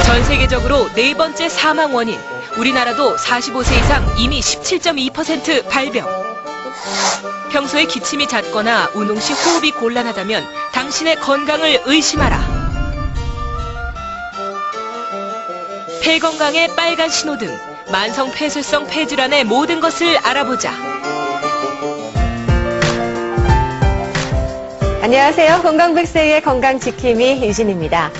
전 세계적으로 네 번째 사망 원인, 우리나라도 45세 이상 이미 17.2% 발병. 평소에 기침이 잦거나 운동 시 호흡이 곤란하다면 당신의 건강을 의심하라. 폐 건강의 빨간 신호등, 만성 폐쇄성 폐질환의 모든 것을 알아보자. 안녕하세요. 건강백세의 건강지킴이 유진입니다.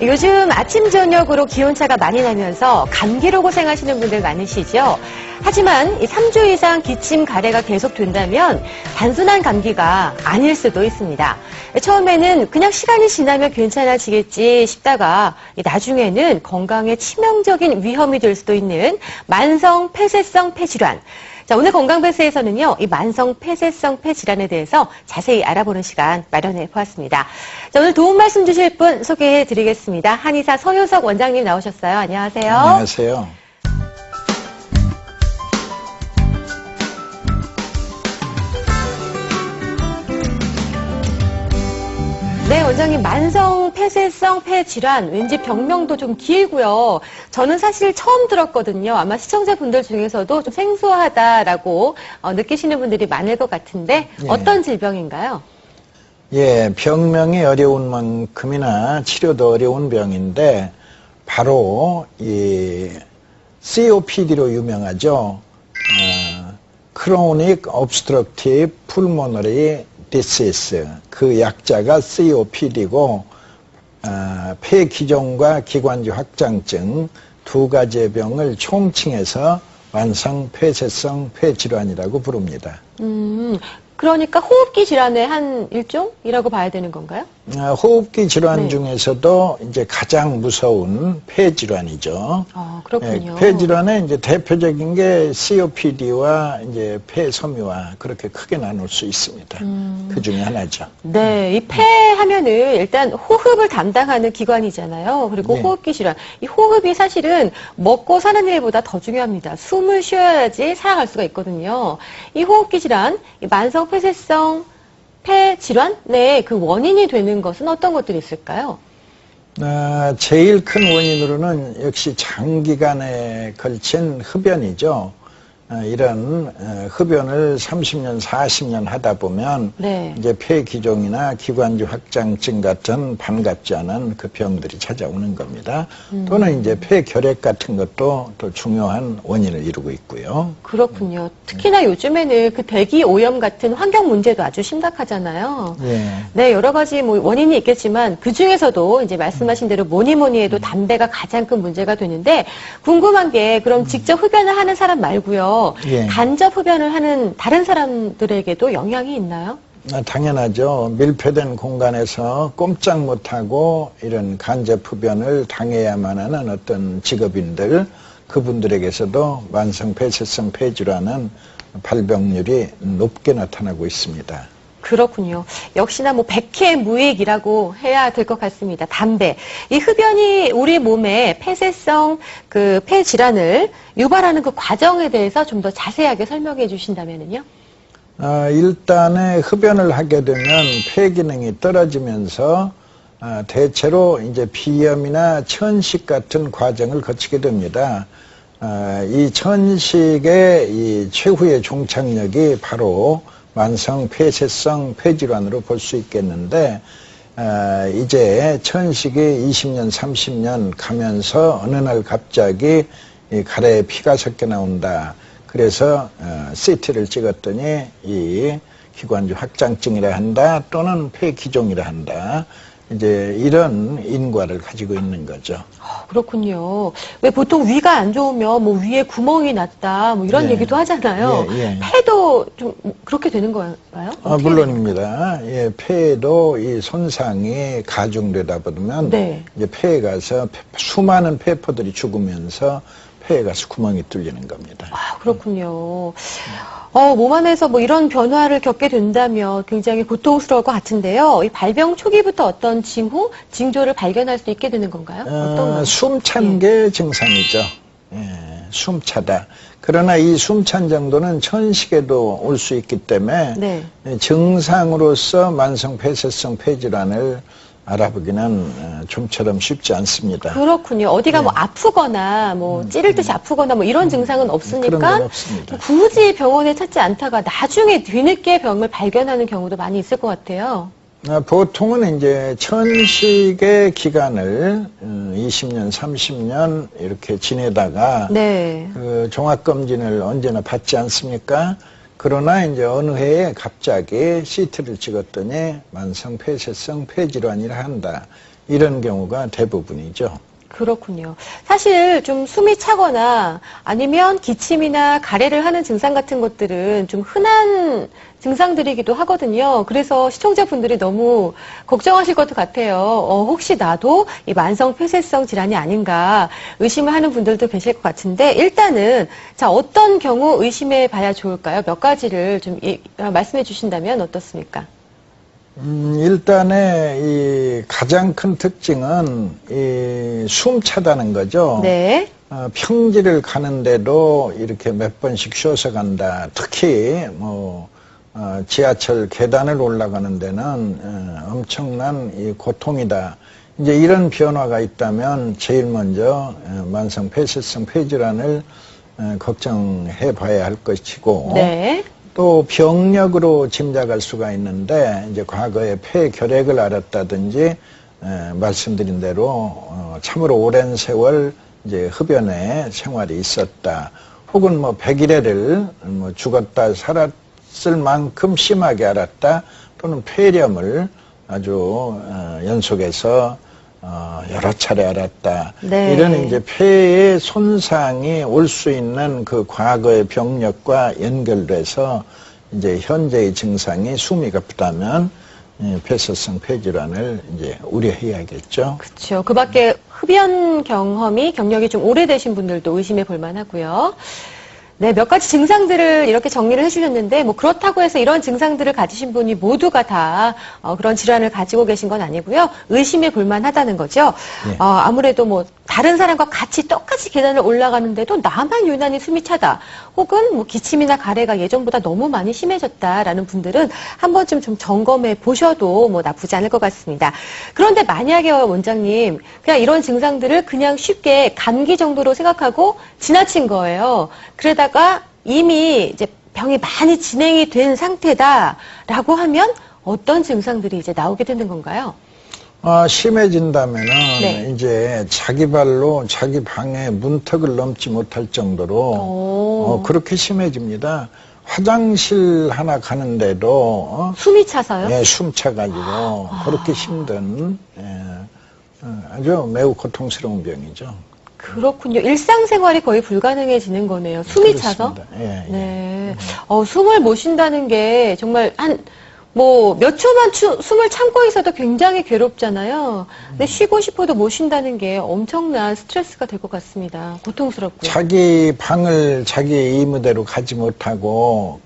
요즘 아침 저녁으로 기온차가 많이 나면서 감기로 고생하시는 분들 많으시죠? 하지만 3주 이상 기침, 가래가 계속된다면 단순한 감기가 아닐 수도 있습니다. 처음에는 그냥 시간이 지나면 괜찮아지겠지 싶다가 나중에는 건강에 치명적인 위험이 될 수도 있는 만성 폐쇄성 폐질환. 자, 오늘 건강백세에서는요, 이 만성 폐쇄성 폐질환에 대해서 자세히 알아보는 시간 마련해 보았습니다. 자, 오늘 도움 말씀 주실 분 소개해 드리겠습니다. 한의사 서효석 원장님 나오셨어요. 안녕하세요. 안녕하세요. 네, 원장님, 만성 폐쇄성 폐질환, 왠지 병명도 좀 길고요. 저는 사실 처음 들었거든요. 아마 시청자분들 중에서도 좀 생소하다라고 느끼시는 분들이 많을 것 같은데 어떤 질병인가요? 예, 병명이 어려운 만큼이나 치료도 어려운 병인데 바로 이 COPD로 유명하죠. Chronic Obstructive Pulmonary 디시스, 그 약자가 COPD고 폐기종과 기관지 확장증 두 가지의 병을 총칭해서 만성 폐쇄성 폐질환이라고 부릅니다. 그러니까 호흡기 질환의 한 일종이라고 봐야 되는 건가요? 호흡기 질환 중에서도 이제 가장 무서운 폐질환이죠. 그렇군요. 폐질환의 이제 대표적인 게 COPD와 이제 폐섬유화 그렇게 크게 나눌 수 있습니다. 그 중에 하나죠. 네, 이 폐하면은 일단 호흡을 담당하는 기관이잖아요. 그리고 네. 호흡기 질환. 이 호흡이 사실은 먹고 사는 일보다 더 중요합니다. 숨을 쉬어야지 살아갈 수가 있거든요. 이 호흡기 질환, 이 만성 폐쇄성 폐질환의 그 원인이 되는 것은 어떤 것들이 있을까요? 제일 큰 원인으로는 역시 장기간에 걸친 흡연이죠. 이런 흡연을 30년, 40년 하다 보면 네. 이제 폐기종이나 기관지 확장증 같은 반갑지 않은 그 병들이 찾아오는 겁니다. 또는 이제 폐결핵 같은 것도 또 중요한 원인을 이루고 있고요. 그렇군요. 특히나 요즘에는 그 대기 오염 같은 환경 문제도 아주 심각하잖아요. 예. 네, 여러 가지 뭐 원인이 있겠지만 그 중에서도 이제 말씀하신 대로 뭐니 해도 담배가 가장 큰 문제가 되는데 궁금한 게 그럼 직접 흡연을 하는 사람 말고요. 예. 간접 흡연을 하는 다른 사람들에게도 영향이 있나요? 당연하죠. 밀폐된 공간에서 꼼짝 못하고 이런 간접 흡연을 당해야만 하는 어떤 직업인들, 그분들에게서도 만성 폐쇄성 폐질환은 발병률이 높게 나타나고 있습니다. 그렇군요. 역시나 뭐 백해무익이라고 해야 될 것 같습니다. 담배. 이 흡연이 우리 몸에 폐쇄성 그 폐질환을 유발하는 그 과정에 대해서 좀 더 자세하게 설명해 주신다면요. 일단은 흡연을 하게 되면 폐 기능이 떨어지면서 대체로 이제 비염이나 천식 같은 과정을 거치게 됩니다. 이 천식의 이 최후의 종착역이 바로 만성 폐쇄성 폐질환으로 볼 수 있겠는데 이제 천식이 20년, 30년 가면서 어느 날 갑자기 이 가래에 피가 섞여 나온다. 그래서 CT를 찍었더니 이 기관지 확장증이라 한다 또는 폐기종이라 한다. 이제 이런 인과를 가지고 있는 거죠. 그렇군요. 왜 보통 위가 안 좋으면 뭐 위에 구멍이 났다 뭐 이런 예. 얘기도 하잖아요. 예. 폐도 좀 그렇게 되는 건가요? 물론입니다. 예, 폐에도 이 손상이 가중되다 보면 네. 이제 폐에 가서 수많은 폐포들이 죽으면서 폐에 가서 구멍이 뚫리는 겁니다. 그렇군요. 몸 안에서 뭐 이런 변화를 겪게 된다면 굉장히 고통스러울 것 같은데요. 이 발병 초기부터 어떤 징후, 징조를 발견할 수 있게 되는 건가요? 어떤 숨찬 게 증상이죠. 예, 숨차다. 그러나 이 숨찬 정도는 천식에도 올 수 있기 때문에 네. 증상으로서 만성 폐쇄성 폐질환을 알아보기는 좀처럼 쉽지 않습니다. 그렇군요. 어디가 뭐 아프거나 뭐 찌를 듯이 아프거나 뭐 이런 증상은 그런 없으니까 건 없습니다. 굳이 병원에 찾지 않다가 나중에 뒤늦게 병을 발견하는 경우도 많이 있을 것 같아요. 보통은 이제 천식의 기간을 20년, 30년 이렇게 지내다가 네. 그 종합검진을 언제나 받지 않습니까? 그러나 이제 어느 해에 갑자기 CT를 찍었더니 만성 폐쇄성 폐질환이라 한다. 이런 경우가 대부분이죠. 그렇군요. 사실 좀 숨이 차거나 아니면 기침이나 가래를 하는 증상 같은 것들은 좀 흔한 증상들이기도 하거든요. 그래서 시청자분들이 너무 걱정하실 것 같아요. 혹시 나도 이 만성 폐쇄성 질환이 아닌가 의심을 하는 분들도 계실 것 같은데 일단은 자 어떤 경우 의심해 봐야 좋을까요? 몇 가지를 좀 말씀해 주신다면 어떻습니까? 일단에 이 가장 큰 특징은 이 숨차다는 거죠. 네. 평지를 가는데도 이렇게 몇 번씩 쉬어서 간다. 특히 뭐 지하철 계단을 올라가는 데는 엄청난 이 고통이다. 이제 이런 변화가 있다면 제일 먼저 만성 폐쇄성 폐질환을 걱정해 봐야 할 것이고. 네. 또 병력으로 짐작할 수가 있는데 이제 과거에 폐결핵을 앓았다든지 말씀드린 대로 참으로 오랜 세월 이제 흡연의 생활이 있었다. 혹은 뭐 백일해를 뭐 죽었다 살았을 만큼 심하게 앓았다. 또는 폐렴을 아주 연속해서 여러 차례 앓았다. 네. 이런 이제 폐의 손상이 올 수 있는 그 과거의 병력과 연결돼서 이제 현재의 증상이 숨이 가쁘다면 폐쇄성 폐질환을 이제 우려해야겠죠. 그렇죠. 그밖에 흡연 경력이 좀 오래되신 분들도 의심해 볼 만하고요. 네, 몇 가지 증상들을 이렇게 정리를 해주셨는데, 뭐, 그렇다고 해서 이런 증상들을 가지신 분이 모두가 다, 그런 질환을 가지고 계신 건 아니고요. 의심해 볼 만하다는 거죠. 네. 아무래도 뭐, 다른 사람과 같이 똑같이 계단을 올라가는데도 나만 유난히 숨이 차다. 혹은 뭐, 기침이나 가래가 예전보다 너무 많이 심해졌다라는 분들은 한 번쯤 좀 점검해 보셔도 뭐, 나쁘지 않을 것 같습니다. 그런데 만약에 원장님, 그냥 이런 증상들을 그냥 쉽게 감기 정도로 생각하고 지나친 거예요. 그러다가 이미 이제 병이 많이 진행이 된 상태다라고 하면 어떤 증상들이 이제 나오게 되는 건가요? 심해진다면은 네. 이제 자기 발로 자기 방의 문턱을 넘지 못할 정도로 그렇게 심해집니다. 화장실 하나 가는데도 숨이 차서요? 예, 숨차가지고 그렇게 힘든 아주 매우 고통스러운 병이죠. 그렇군요. 일상생활이 거의 불가능해지는 거네요. 숨이 차서? 예, 예. 네. 숨을 못 쉰다는 게 정말 몇 초만 숨을 참고 있어도 굉장히 괴롭잖아요. 근데 쉬고 싶어도 못 쉰다는 게 엄청난 스트레스가 될 것 같습니다. 고통스럽고요. 자기 방을 자기 임의대로 가지 못하고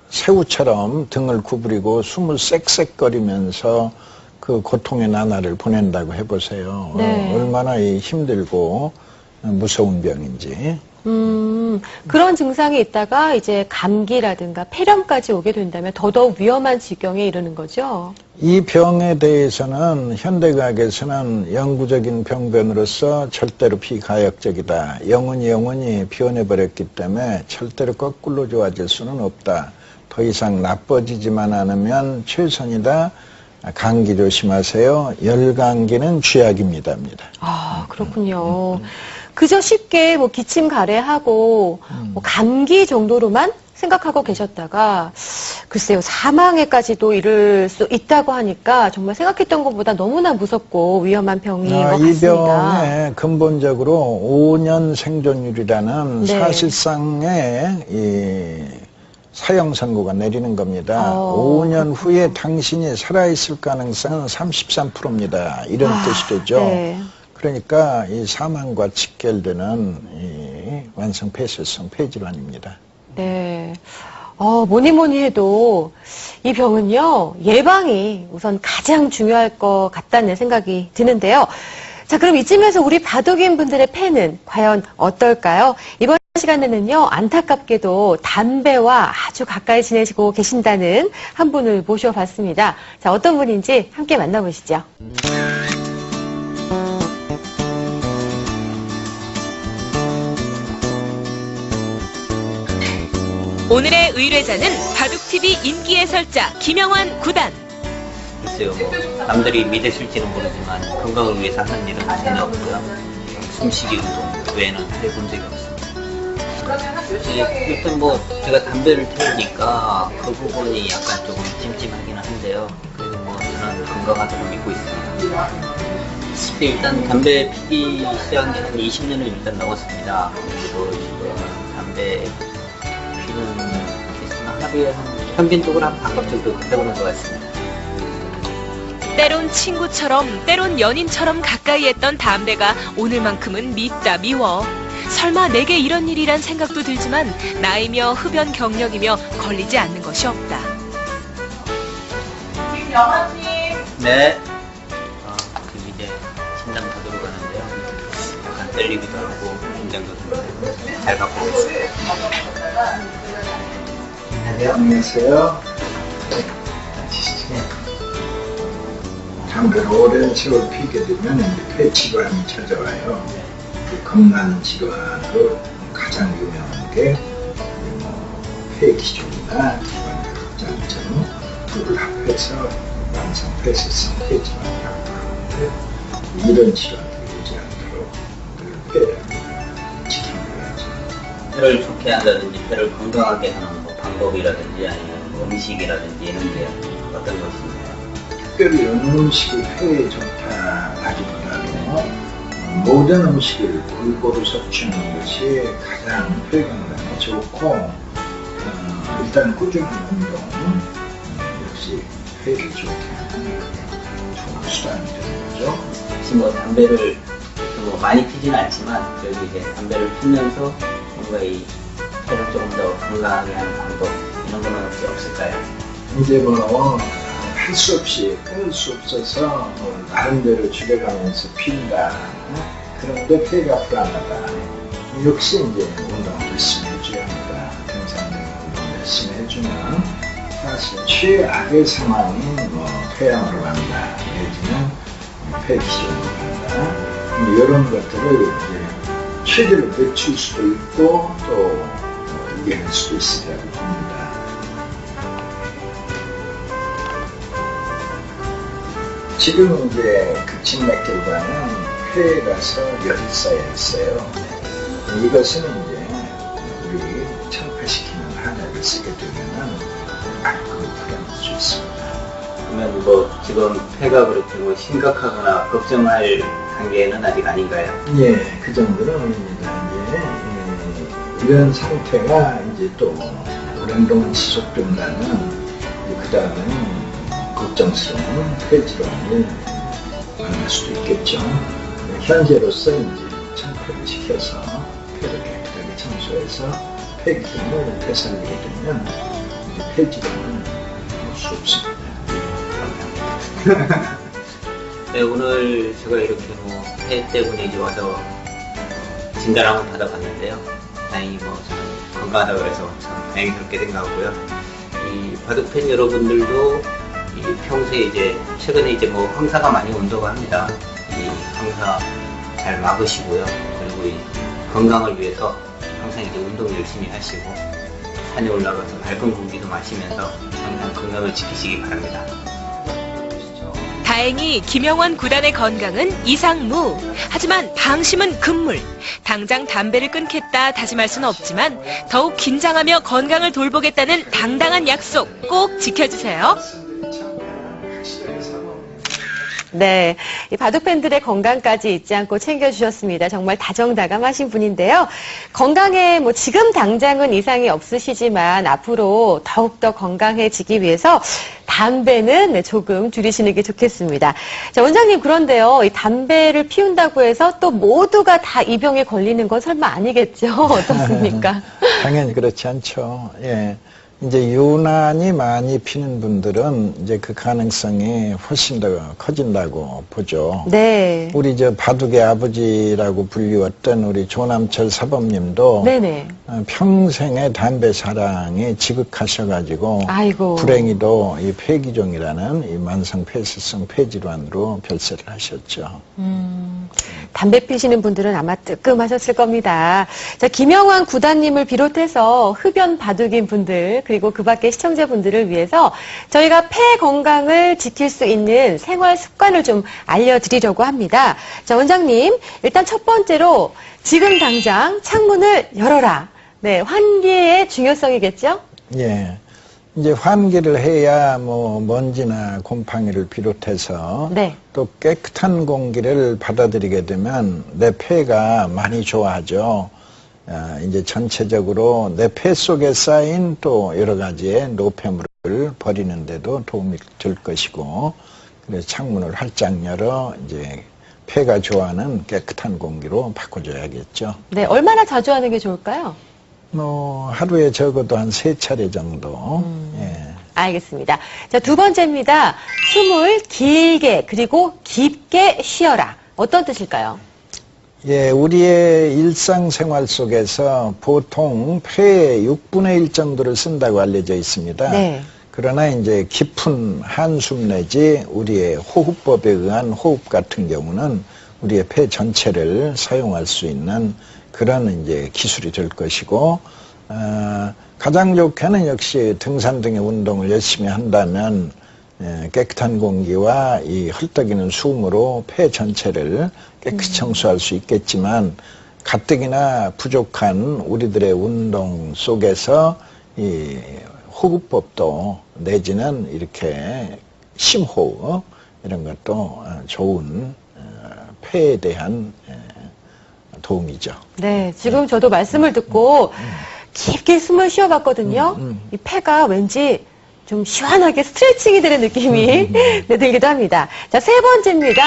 새우처럼 등을 구부리고 숨을 쌕쌕거리면서 그 고통의 나날을 보낸다고 해보세요. 네. 얼마나 힘들고 무서운 병인지. 그런 증상이 있다가 이제 감기라든가 폐렴까지 오게 된다면 더더욱 위험한 지경에 이르는 거죠. 이 병에 대해서는 현대의학에서는 영구적인 병변으로서 절대로 비가역적이다. 영원히 변해버렸기 때문에 절대로 거꾸로 좋아질 수는 없다. 더 이상 나빠지지만 않으면 최선이다. 감기 조심하세요. 열감기는 쥐약입니다. 그렇군요. 그저 쉽게 뭐 기침 가래하고 뭐 감기 정도로만 생각하고 계셨다가 글쎄요 사망에까지도 이를 수 있다고 하니까 정말 생각했던 것보다 너무나 무섭고 위험한 병인 것 같습니다. 이 병에 근본적으로 5년 생존율이라는 네. 사실상의 이 사형 선고가 내리는 겁니다. 5년 후에 당신이 살아있을 가능성은 33%입니다. 이런 뜻이 되죠. 네. 그러니까 이 사망과 직결되는 이 만성 폐쇄성 폐질환입니다. 네. 뭐니 해도 이 병은요, 예방이 우선 가장 중요할 것 같다는 생각이 드는데요. 자, 그럼 이쯤에서 우리 바둑인 분들의 폐는 과연 어떨까요? 이번 시간에는요, 안타깝게도 담배와 아주 가까이 지내시고 계신다는 한 분을 모셔봤습니다. 자, 어떤 분인지 함께 만나보시죠. 오늘의 의뢰자는 바둑TV 인기 해설자 김영환 구단. 글쎄요, 남들이 믿으실지는 모르지만 건강을 위해서 하는 일은 전혀 없고요. 숨쉬기 운동 외에는 해본 적이 없습니다. 일단 뭐 제가 담배를 태우니까 그 부분이 약간 조금 찜찜하기는 한데요. 그래도 뭐 저는 건강하다고 믿고 있습니다. 일단 담배 피기 시작한 지 한 20년을 일단 넘었습니다. 그리고 지금 담배 피는 개수는 하루에 한 평균적으로 한 반갑 정도 태우는 것 같습니다. 때론 친구처럼 때론 연인처럼 가까이 했던 담배가 오늘만큼은 밉다 미워. 설마 내게 이런 일이란 생각도 들지만 나이며 흡연 경력이며 걸리지 않는 것이 없다. 지금 영환님. 네. 지금 이제 진단 받으러 가는데요. 약간 떨리기도 하고 긴장도 되는데 잘 받고 있습니다. 안녕하세요. 담배를 오랜 세월 피게 되면 이제 폐 질환이 찾아와요. 그 건강 질환으로 가장 유명한 게 폐기종이나 기관장증 둘을 합해서 만성 폐쇄성 폐질환이라고 하는데 이런 질환들이 오지 않도록 폐를 지켜줘야죠. 폐를 좋게 한다든지 폐를 건강하게 하는 뭐 방법이라든지 아니면 뭐 음식이라든지 이런 게 어떤 것입니까? 특별히 어느 음식이 폐에 좋다라기보다는 모든 음식을 골고루 섭취하는 것이 가장 폐 건강에 좋고 일단 꾸준한 운동 역시 폐를 좋게 하는 좋은 수단이 되는 거죠. 혹시 뭐 담배를 뭐 많이 피지는 않지만 그래도 이제 담배를 피면서 뭔가 이 폐를 조금 더 건강하게 하는 방법 이런 거는 혹시 없을까요? 이제 뭐 할 수 없이 끊을 수 없어서 나름대로 줄여가면서 핀다. 그런데 폐가 불안하다. 역시 이제 운동을 열심히 해줘야 합니다. 등산등 운동 열심히 해주면 사실 최악의 상황이 뭐 폐암으로 간다. 내지는 폐기종으로 간다. 이런 것들을 이제 최대로 늦출 수도 있고 또 이겨낼 수도 있으리라고 봅니다. 지금 이제 극진맥 결과는 폐에 가서 열이 쌓여 있어요. 이것은 이제 우리 청파시키는 한약을 쓰게 되면은 알코올 풀어낼 수 있습니다. 그러면 뭐 지금 폐가 그렇게 뭐 심각하거나 걱정할 단계는 아직 아닌가요? 예, 그 정도는 아닙니다. 이제 이런 상태가 이제 또 오랜 동안 지속된다면 그 다음에는 걱정스러운 폐질환을 만날 수도 있겠죠. 현재로서 이제 청소를 시켜서 폐를 깨끗하게 청소해서 폐기름을 되살리게 되면 폐질환은 볼 수 없습니다. 네, 오늘 제가 이렇게 뭐 폐 때문에 이제 와서 진단을 한번 받아봤는데요. 다행히 뭐 저는 건강하다고 그래서 참 다행스럽게 생각하고요. 이 바둑팬 여러분들도 이 평소에 이제 최근에 이제 뭐 황사가 많이 온다고 합니다. 이 황사 잘 막으시고요. 그리고 이 건강을 위해서 항상 이제 운동 열심히 하시고 산에 올라가서 맑은 공기도 마시면서 항상 건강을 지키시기 바랍니다. 다행히 김영환 구단의 건강은 이상무. 하지만 방심은 금물. 당장 담배를 끊겠다 다짐할 수는 없지만 더욱 긴장하며 건강을 돌보겠다는 당당한 약속 꼭 지켜주세요. 네, 이 바둑팬들의 건강까지 잊지 않고 챙겨주셨습니다. 정말 다정다감하신 분인데요. 건강에 뭐 지금 당장은 이상이 없으시지만 앞으로 더욱더 건강해지기 위해서 담배는 조금 줄이시는 게 좋겠습니다. 자, 원장님, 그런데요, 이 담배를 피운다고 해서 또 모두가 다 이 병에 걸리는 건 설마 아니겠죠? 어떻습니까? 당연히 그렇지 않죠. 예. 이제 유난히 많이 피는 분들은 이제 그 가능성이 훨씬 더 커진다고 보죠. 네. 우리 저 바둑의 아버지라고 불리웠던 우리 조남철 사범님도 네네. 평생의 담배 사랑이 지극하셔가지고 아이고. 불행히도 이 폐기종이라는 이 만성 폐쇄성 폐질환으로 별세를 하셨죠. 담배 피시는 분들은 아마 뜨끔하셨을 겁니다. 자, 김영환 구단님을 비롯해서 흡연 바둑인 분들 그리고 그 밖의 시청자분들을 위해서 저희가 폐 건강을 지킬 수 있는 생활 습관을 좀 알려드리려고 합니다. 자, 원장님, 일단 첫 번째로 지금 당장 창문을 열어라. 네, 환기의 중요성이겠죠? 예. 이제 환기를 해야 뭐 먼지나 곰팡이를 비롯해서 네. 또 깨끗한 공기를 받아들이게 되면 내 폐가 많이 좋아하죠. 이제 전체적으로 내 폐 속에 쌓인 또 여러 가지의 노폐물을 버리는데도 도움이 될 것이고, 그래서 창문을 활짝 열어 이제 폐가 좋아하는 깨끗한 공기로 바꿔줘야겠죠. 네, 얼마나 자주 하는 게 좋을까요? 뭐 하루에 적어도 한 3차례 정도. 예. 알겠습니다. 자, 두 번째입니다. 숨을 길게 그리고 깊게 쉬어라. 어떤 뜻일까요? 예, 우리의 일상생활 속에서 보통 폐의 6분의 1 정도를 쓴다고 알려져 있습니다. 네. 그러나 이제 깊은 한숨 내지 우리의 호흡법에 의한 호흡 같은 경우는 우리의 폐 전체를 사용할 수 있는 그런 이제 기술이 될 것이고, 가장 좋게는 역시 등산 등의 운동을 열심히 한다면 깨끗한 공기와 이 헐떡이는 숨으로 폐 전체를 깨끗이 청소할 수 있겠지만, 가뜩이나 부족한 우리들의 운동 속에서 이 호흡법도 내지는 이렇게 심호흡 이런 것도 좋은 폐에 대한 도움이죠. 네, 지금 저도 말씀을 듣고 깊게 숨을 쉬어봤거든요. 이 폐가 왠지 좀 시원하게 스트레칭이 되는 느낌이 들기도 합니다. 자, 세 번째입니다.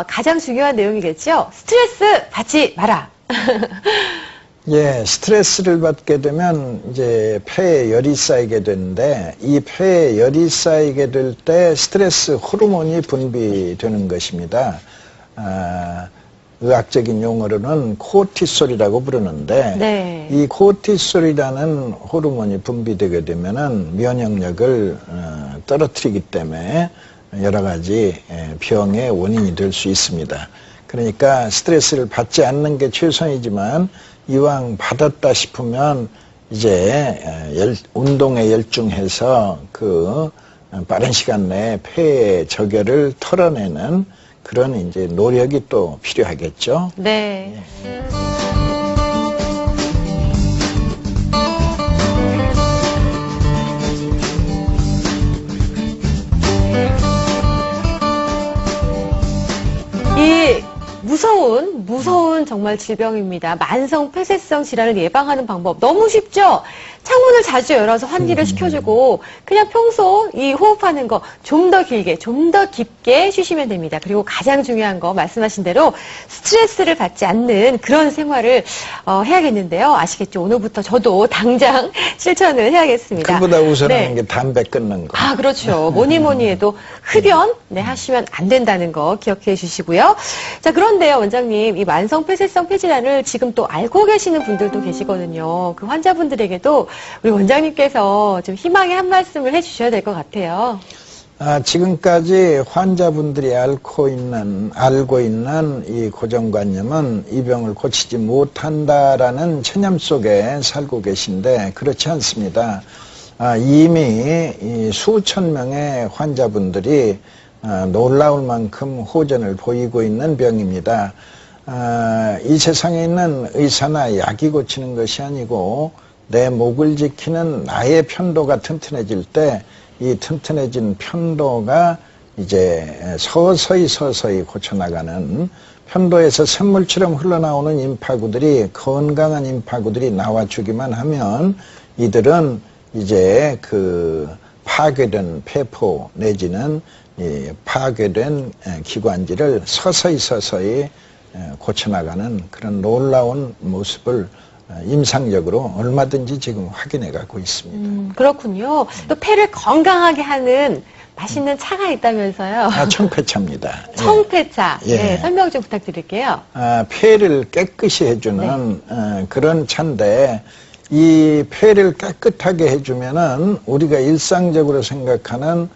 가장 중요한 내용이겠죠. 스트레스 받지 마라. 예, 스트레스를 받게 되면 이제 폐에 열이 쌓이게 되는데, 이 폐에 열이 쌓이게 될 때 스트레스 호르몬이 분비되는 것입니다. 의학적인 용어로는 코티솔이라고 부르는데, 네. 이 코티솔이라는 호르몬이 분비되게 되면은 면역력을 떨어뜨리기 때문에 여러 가지 병의 원인이 될 수 있습니다. 그러니까 스트레스를 받지 않는 게 최선이지만, 이왕 받았다 싶으면 이제 운동에 열중해서 그 빠른 시간 내에 폐의 적혈을 털어내는 그런 이제 노력이 또 필요하겠죠. 네. 이 무서운 정말 질병입니다. 만성 폐쇄성 질환을 예방하는 방법 너무 쉽죠? 창문을 자주 열어서 환기를 시켜주고 그냥 평소 이 호흡하는 거 좀 더 길게, 좀 더 깊게 쉬시면 됩니다. 그리고 가장 중요한 거 말씀하신 대로 스트레스를 받지 않는 그런 생활을 해야겠는데요. 아시겠죠? 오늘부터 저도 당장 실천을 해야겠습니다. 그보다 우선하는 네. 게 담배 끊는 거. 아, 그렇죠. 뭐니 해도 흡연 하시면 안 된다는 거 기억해 주시고요. 자, 그런데요, 원장님, 이 만성 폐쇄성 폐질환을 지금 또 알고 계시는 분들도 계시거든요. 그 환자분들에게도 우리 원장님께서 좀 희망의 한 말씀을 해 주셔야 될 것 같아요. 지금까지 환자분들이 알고 있는 이 고정관념은 이 병을 고치지 못한다라는 체념 속에 살고 계신데, 그렇지 않습니다. 이미 이 수천 명의 환자분들이 놀라울 만큼 호전을 보이고 있는 병입니다. 이 세상에 있는 의사나 약이 고치는 것이 아니고 내 목을 지키는 나의 편도가 튼튼해질 때 이 튼튼해진 편도가 이제 서서히 고쳐나가는, 편도에서 샘물처럼 흘러나오는 임파구들이 건강한 임파구들이 나와주기만 하면 이들은 이제 그 파괴된 폐포 내지는 이 파괴된 기관지를 서서히 고쳐나가는 그런 놀라운 모습을 임상적으로 얼마든지 지금 확인해 가고 있습니다. 그렇군요. 또 폐를 건강하게 하는 맛있는 차가 있다면서요. 청폐차입니다. 청폐차. 예. 네, 설명 좀 부탁드릴게요. 폐를 깨끗이 해주는 그런 차인데 이 폐를 깨끗하게 해주면은 우리가 일상적으로 생각하는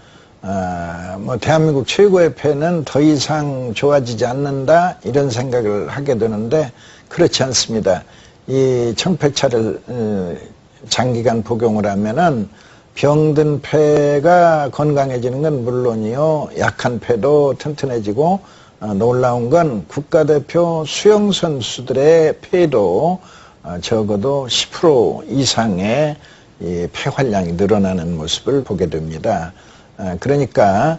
뭐 대한민국 최고의 폐는 더 이상 좋아지지 않는다 이런 생각을 하게 되는데 그렇지 않습니다. 이 청폐차를 장기간 복용을 하면은 병든 폐가 건강해지는 건 물론이요, 약한 폐도 튼튼해지고, 놀라운 건 국가대표 수영 선수들의 폐도 적어도 10% 이상의 이 폐활량이 늘어나는 모습을 보게 됩니다. 그러니까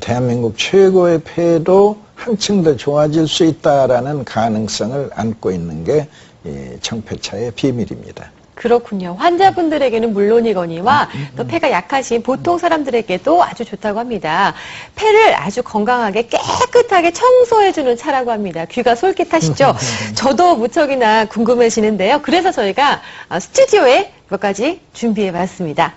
대한민국 최고의 폐도 한층 더 좋아질 수 있다라는 가능성을 안고 있는 게 이 청폐차의 비밀입니다. 그렇군요. 환자분들에게는 물론이거니와 또 폐가 약하신 보통 사람들에게도 아주 좋다고 합니다. 폐를 아주 건강하게 깨끗하게 청소해주는 차라고 합니다. 귀가 솔깃하시죠? 저도 무척이나 궁금해지는데요. 그래서 저희가 스튜디오에 몇 가지 준비해봤습니다.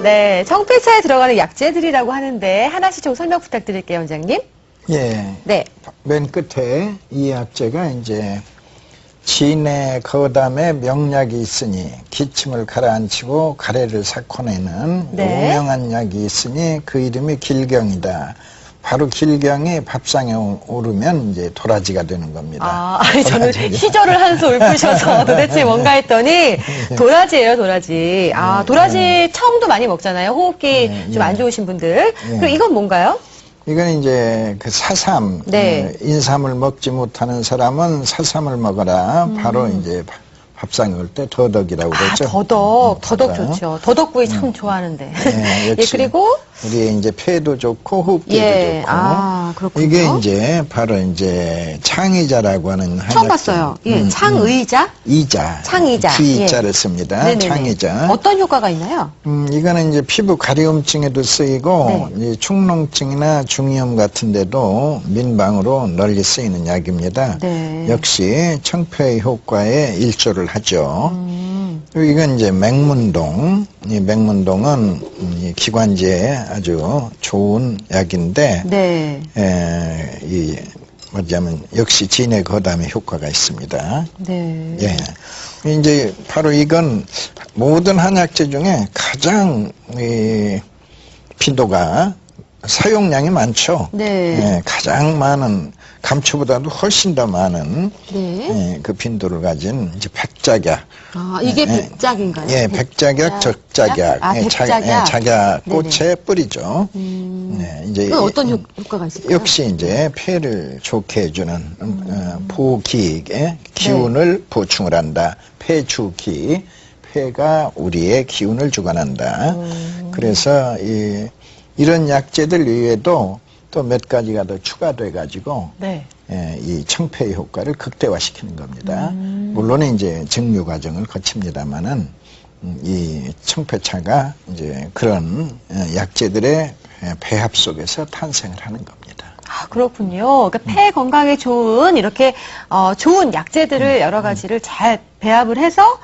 네, 청폐차에 들어가는 약재들이라고 하는데 하나씩 좀 설명 부탁드릴게요, 원장님. 예. 네. 맨 끝에 이 약재가 이제 진에 거담에 명약이 있으니 기침을 가라앉히고 가래를 삭혀내는 네. 유명한 약이 있으니 그 이름이 길경이다. 바로 길경이 밥상에 오르면 이제 도라지가 되는 겁니다. 저는 시절을 한 수 읊으셔서 도대체 뭔가 했더니 도라지예요, 도라지. 도라지 처음도 많이 먹잖아요. 호흡기 좀 안 좋으신 분들. 그리고 이건 뭔가요? 이건 이제 그 사삼, 네. 인삼을 먹지 못하는 사람은 사삼을 먹어라. 바로 이제 밥상에 올 때 더덕이라고 그러죠. 더덕 좋죠. 더덕구이 참 좋아하는데. 예, 예, 그리고 우리 이제 폐도 좋고 호흡기도 예, 좋고. 그렇군요. 이게 이제 바로 이제 창의자라고 하는 처음 봤어요. 예, 창의자? 이자. 창의자. 귀자를 씁니다. 네네네. 창의자. 어떤 효과가 있나요? 이거는 이제 피부 가려움증에도 쓰이고, 이 축농증이나 중이염 같은 데도 민방으로 널리 쓰이는 약입니다. 네. 역시 청폐 효과에 일조를 하죠. 그리고 이건 이제 맹문동. 이 맹문동은 이 기관지에 아주 좋은 약인데, 네. 이 뭐냐면 역시 진의 거담에 효과가 있습니다. 네. 예. 이제 바로 이건 모든 한약재 중에 가장 이 빈도가 사용량이 많죠. 네. 예, 가장 많은 감초보다도 훨씬 더 많은 네. 그 빈도를 가진 이제 백작약. 이게 백작인가요? 예, 백작약, 적작약. 백작약. 작약 꽃의 뿌리죠. 네, 이제 그건 어떤 효과가 있을까요? 역시 이제 폐를 좋게 해주는 보기의 기운을 보충을 한다. 폐주기, 폐가 우리의 기운을 주관한다. 그래서 이런 약재들 이외에도 또 몇 가지가 더 추가돼 가지고 네. 이 청폐 효과를 극대화시키는 겁니다. 물론 이제 증류 과정을 거칩니다만은 이 청폐차가 이제 그런 약재들의 배합 속에서 탄생을 하는 겁니다. 그렇군요. 그러니까 폐 건강에 좋은 이렇게 좋은 약재들을 여러 가지를 잘 배합을 해서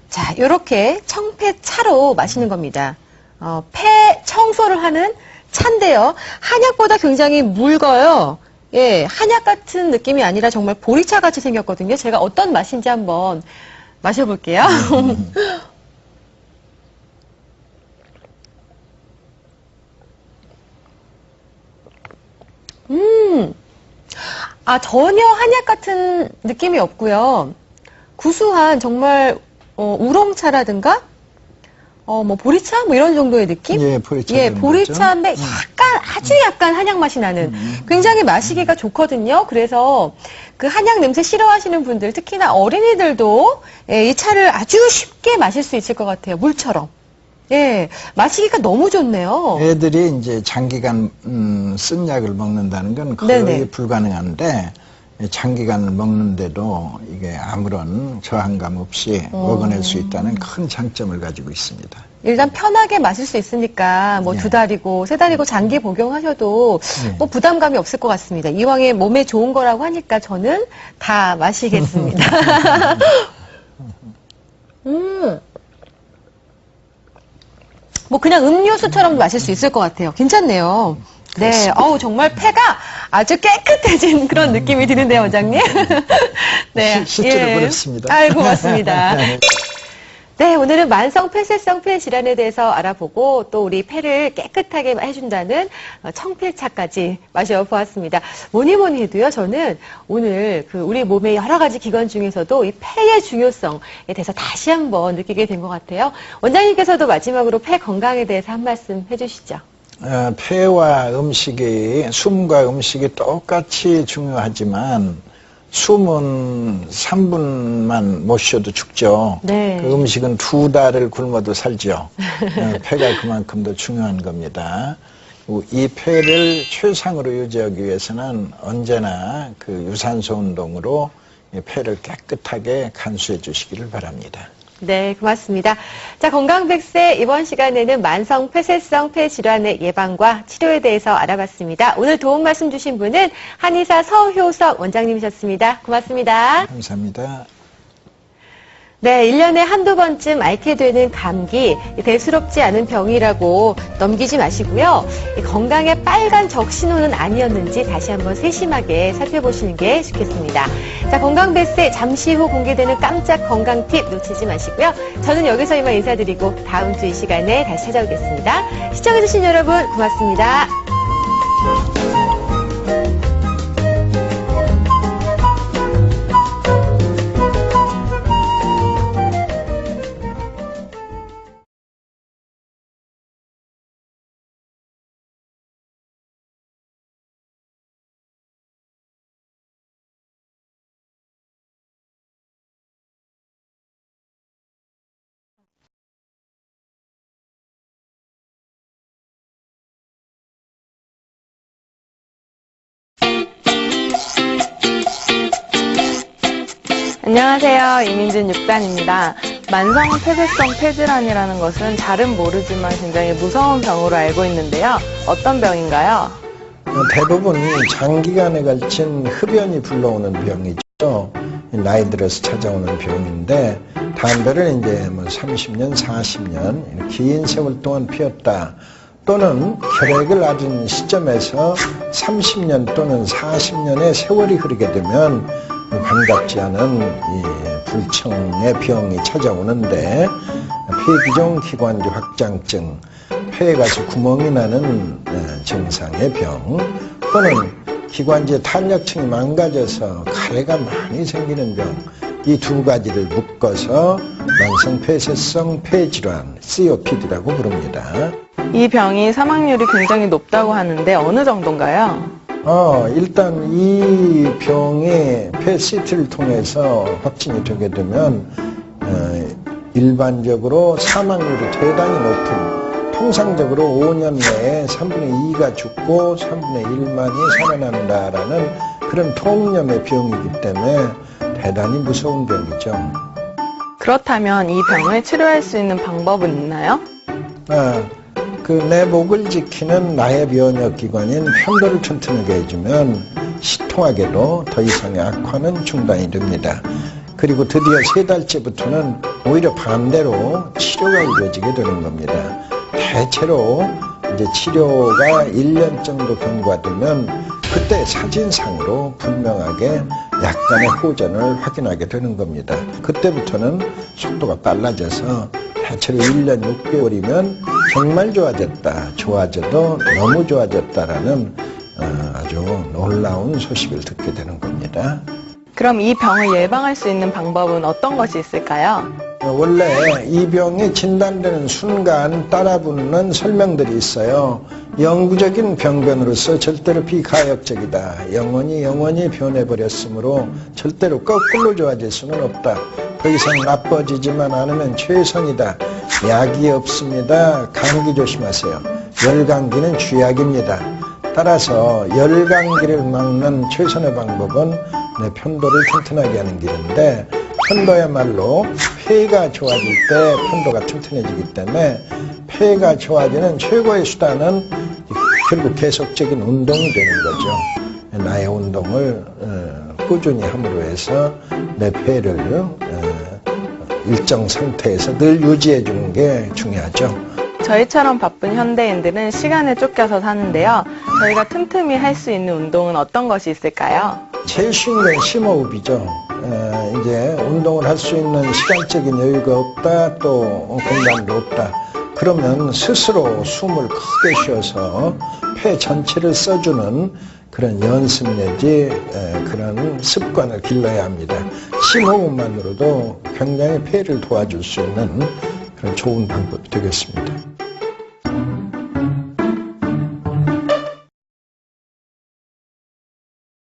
자, 이렇게 청폐차로 마시는 겁니다. 폐 청소를 하는 차인데요. 한약보다 굉장히 묽어요. 예, 한약 같은 느낌이 아니라 정말 보리차 같이 생겼거든요. 제가 어떤 맛인지 한번 마셔볼게요. 전혀 한약 같은 느낌이 없고요. 구수한 정말 우롱차라든가 뭐 보리차 뭐 이런 정도의 느낌? 예, 보리차. 예, 보리차인데 약간 아주 약간 한약 맛이 나는 굉장히 마시기가 좋거든요. 그래서 그 한약 냄새 싫어하시는 분들, 특히나 어린이들도 이 차를 아주 쉽게 마실 수 있을 것 같아요. 물처럼. 예, 마시기가 너무 좋네요. 애들이 이제 장기간 쓴 약을 먹는다는 건 거의 네네. 불가능한데 장기간을 먹는데도 이게 아무런 저항감 없이 먹어낼 수 있다는 큰 장점을 가지고 있습니다. 일단 편하게 마실 수 있으니까 뭐 네. 2달이고 3달이고 장기 복용하셔도 뭐 부담감이 없을 것 같습니다. 이왕에 몸에 좋은 거라고 하니까 저는 다 마시겠습니다. 뭐 그냥 음료수처럼 마실 수 있을 것 같아요. 괜찮네요. 네, 정말 폐가 아주 깨끗해진 그런 느낌이 드는데요, 원장님. 네, 실제로 그렇습니다. 아이, 고맙습니다. 네, 오늘은 만성 폐쇄성 폐 질환에 대해서 알아보고 또 우리 폐를 깨끗하게 해준다는 청폐차까지 마셔보았습니다. 뭐니 해도요, 저는 오늘 우리 몸의 여러 가지 기관 중에서도 이 폐의 중요성에 대해서 다시 한번 느끼게 된 것 같아요. 원장님께서도 마지막으로 폐 건강에 대해서 한 말씀 해주시죠. 폐와 숨과 음식이 똑같이 중요하지만 숨은 3분만 못 쉬어도 죽죠. 네. 그 음식은 2달을 굶어도 살죠. 폐가 그만큼 더 중요한 겁니다. 이 폐를 최상으로 유지하기 위해서는 언제나 그 유산소 운동으로 이 폐를 깨끗하게 간수해 주시기를 바랍니다. 네, 고맙습니다. 자, 건강백세 이번 시간에는 만성 폐쇄성 폐 질환의 예방과 치료에 대해서 알아봤습니다. 오늘 도움 말씀 주신 분은 한의사 서효석 원장님이셨습니다. 고맙습니다. 감사합니다. 네, 1년에 한두 번쯤 앓게 되는 감기, 대수롭지 않은 병이라고 넘기지 마시고요. 건강의 빨간 적신호는 아니었는지 다시 한번 세심하게 살펴보시는 게 좋겠습니다. 자, 건강백세 잠시 후 공개되는 깜짝 건강 팁 놓치지 마시고요. 저는 여기서 이만 인사드리고 다음 주 이 시간에 다시 찾아오겠습니다. 시청해주신 여러분 고맙습니다. 안녕하세요. 이민준 육단입니다. 만성 폐쇄성 폐질환이라는 것은 잘은 모르지만 굉장히 무서운 병으로 알고 있는데요. 어떤 병인가요? 대부분이 장기간에 걸친 흡연이 불러오는 병이죠. 나이 들어서 찾아오는 병인데 담배를 이제 30년, 40년 긴 세월 동안 피웠다. 또는 혈액을 앓은 시점에서 30년 또는 40년의 세월이 흐르게 되면 반갑지 않은 이 불청의 병이 찾아오는데 폐기종 기관지 확장증, 폐에 가서 구멍이 나는 증상의 병, 또는 기관지의 탄력층이 망가져서 가래가 많이 생기는 병, 이 두 가지를 묶어서 만성 폐쇄성 폐질환, COPD라고 부릅니다. 이 병이 사망률이 굉장히 높다고 하는데 어느 정도인가요? 일단 이 병이 폐CT를 통해서 확진이 되게 되면 일반적으로 사망률이 대단히 높은, 통상적으로 5년 내에 3분의 2가 죽고 3분의 1만이 살아난다라는 그런 통념의 병이기 때문에 대단히 무서운 병이죠. 그렇다면 이 병을 치료할 수 있는 방법은 있나요? 내 목을 지키는 나의 면역기관인 편도를 튼튼하게 해주면 시통하게도 더 이상의 악화는 중단이 됩니다. 그리고 드디어 3달째부터는 오히려 반대로 치료가 이루어지게 되는 겁니다. 대체로 이제 치료가 1년 정도 경과되면 그때 사진상으로 분명하게 약간의 호전을 확인하게 되는 겁니다. 그때부터는 속도가 빨라져서 대체로 1년 6개월이면 정말 좋아졌다, 좋아져도 너무 좋아졌다라는 아주 놀라운 소식을 듣게 되는 겁니다. 그럼 이 병을 예방할 수 있는 방법은 어떤 것이 있을까요? 원래 이 병이 진단되는 순간 따라붙는 설명들이 있어요. 영구적인 병변으로서 절대로 비가역적이다. 영원히 변해버렸으므로 절대로 거꾸로 좋아질 수는 없다. 더 이상 나빠지지만 않으면 최선이다. 약이 없습니다. 감기 조심하세요. 열감기는 쥐약입니다. 따라서 열감기를 막는 최선의 방법은 내 편도를 튼튼하게 하는 길인데, 편도야말로 폐가 좋아질 때 편도가 튼튼해지기 때문에 폐가 좋아지는 최고의 수단은 결국 계속적인 운동이 되는 거죠. 나의 운동을 꾸준히 함으로 해서 내 폐를 일정 상태에서 늘 유지해 주는 게 중요하죠. 저희처럼 바쁜 현대인들은 시간에 쫓겨서 사는데요. 저희가 틈틈이 할 수 있는 운동은 어떤 것이 있을까요? 제일 쉬운 건 심호흡이죠. 이제 운동을 할 수 있는 시간적인 여유가 없다, 또 공간도 없다. 그러면 스스로 숨을 크게 쉬어서 폐 전체를 써주는 그런 연습 내지 그런 습관을 길러야 합니다. 심호흡만으로도 굉장히 폐를 도와줄 수 있는 그런 좋은 방법이 되겠습니다.